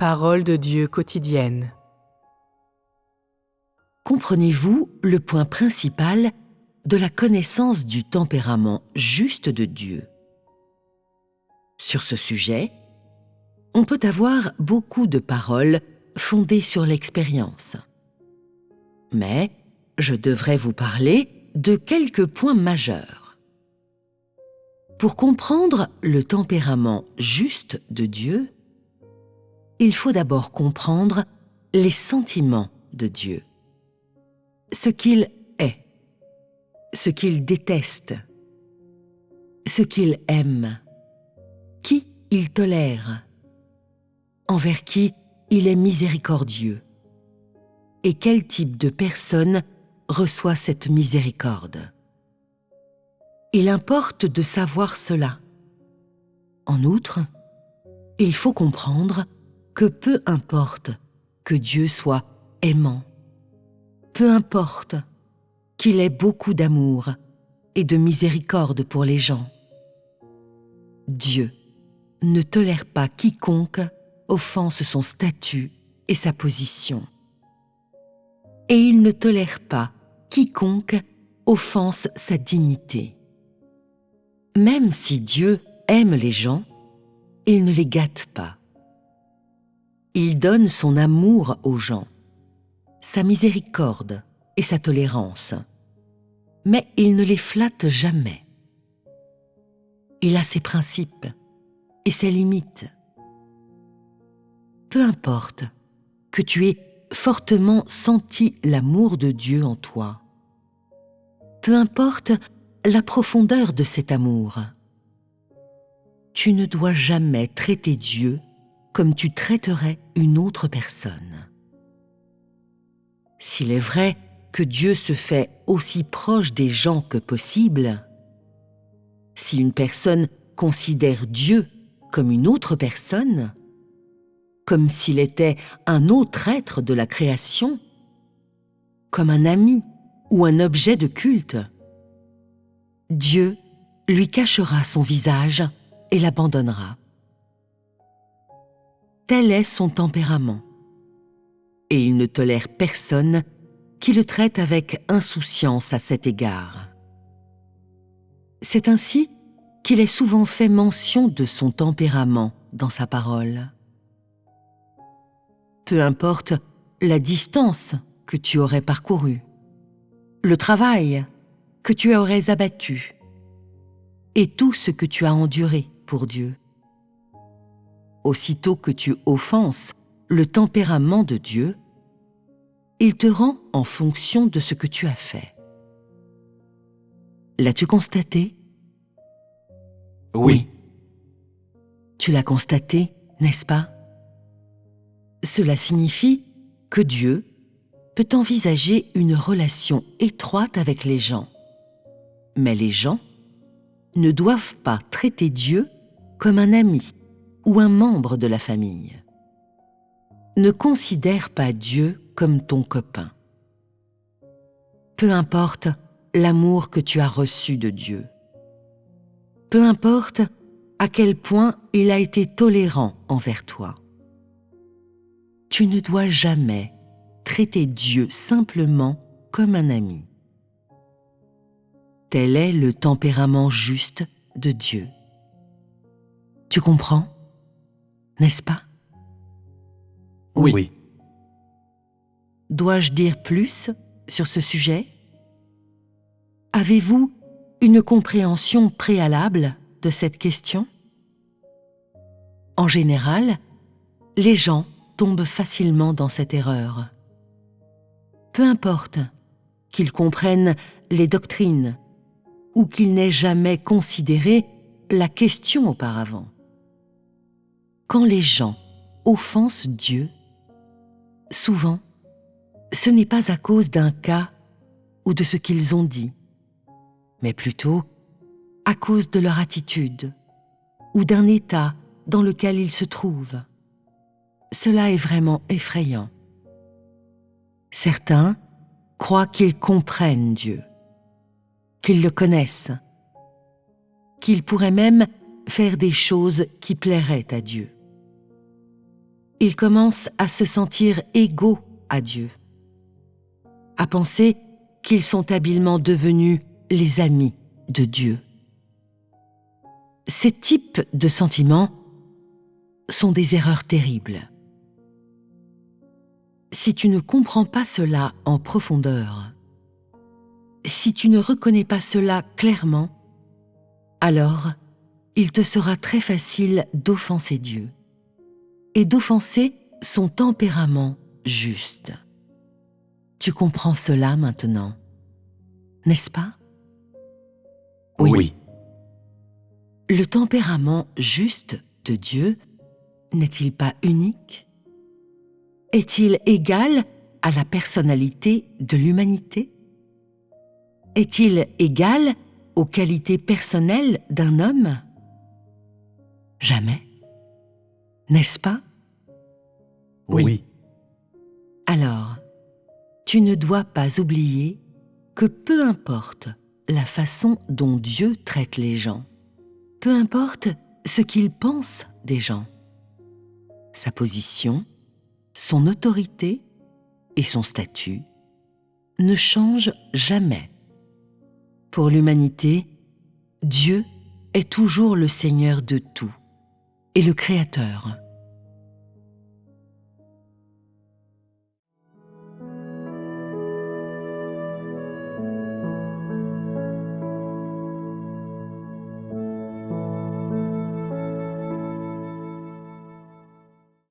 Parole de Dieu quotidienne. Comprenez-vous le point principal de la connaissance du tempérament juste de Dieu? Sur ce sujet, on peut avoir beaucoup de paroles fondées sur l'expérience. Mais je devrais vous parler de quelques points majeurs. Pour comprendre le tempérament juste de Dieu, il faut d'abord comprendre les sentiments de Dieu. Ce qu'il est, ce qu'il déteste, ce qu'il aime, qui il tolère, envers qui il est miséricordieux, et quel type de personne reçoit cette miséricorde. Il importe de savoir cela. En outre, il faut comprendre que peu importe que Dieu soit aimant, peu importe qu'il ait beaucoup d'amour et de miséricorde pour les gens, Dieu ne tolère pas quiconque offense son statut et sa position. Et il ne tolère pas quiconque offense sa dignité. Même si Dieu aime les gens, il ne les gâte pas. Il donne son amour aux gens, sa miséricorde et sa tolérance, mais il ne les flatte jamais. Il a ses principes et ses limites. Peu importe que tu aies fortement senti l'amour de Dieu en toi, peu importe la profondeur de cet amour, tu ne dois jamais traiter Dieu comme tu traiterais une autre personne. S'il est vrai que Dieu se fait aussi proche des gens que possible, si une personne considère Dieu comme une autre personne, comme s'il était un autre être de la création, comme un ami ou un objet de culte, Dieu lui cachera son visage et l'abandonnera. Tel est son tempérament, et il ne tolère personne qui le traite avec insouciance à cet égard. C'est ainsi qu'il est souvent fait mention de son tempérament dans sa parole. Peu importe la distance que tu aurais parcourue, le travail que tu aurais abattu, et tout ce que tu as enduré pour Dieu. Aussitôt que tu offenses le tempérament de Dieu, il te rend en fonction de ce que tu as fait. L'as-tu constaté? Oui. Tu l'as constaté, n'est-ce pas? Cela signifie que Dieu peut envisager une relation étroite avec les gens. Mais les gens ne doivent pas traiter Dieu comme un ami ou un membre de la famille. Ne considère pas Dieu comme ton copain. Peu importe l'amour que tu as reçu de Dieu. Peu importe à quel point il a été tolérant envers toi. Tu ne dois jamais traiter Dieu simplement comme un ami. Tel est le tempérament juste de Dieu. Tu comprends, n'est-ce pas? Oui. Dois-je dire plus sur ce sujet? Avez-vous une compréhension préalable de cette question? En général, les gens tombent facilement dans cette erreur. Peu importe qu'ils comprennent les doctrines ou qu'ils n'aient jamais considéré la question auparavant. Quand les gens offensent Dieu, souvent, ce n'est pas à cause d'un cas ou de ce qu'ils ont dit, mais plutôt à cause de leur attitude ou d'un état dans lequel ils se trouvent. Cela est vraiment effrayant. Certains croient qu'ils comprennent Dieu, qu'ils le connaissent, qu'ils pourraient même faire des choses qui plairaient à Dieu. ils commencent à se sentir égaux à Dieu, à penser qu'ils sont habilement devenus les amis de Dieu. Ces types de sentiments sont des erreurs terribles. Si tu ne comprends pas cela en profondeur, si tu ne reconnais pas cela clairement, alors il te sera très facile d'offenser Dieu et d'offenser son tempérament juste. Tu comprends cela maintenant, n'est-ce pas? Oui. Le tempérament juste de Dieu n'est-il pas unique? Est-il égal à la personnalité de l'humanité? Est-il égal aux qualités personnelles d'un homme? Jamais. N'est-ce pas? Oui. Alors, tu ne dois pas oublier que peu importe la façon dont Dieu traite les gens, peu importe ce qu'il pense des gens, sa position, son autorité et son statut ne changent jamais. Pour l'humanité, Dieu est toujours le Seigneur de tout et le Créateur.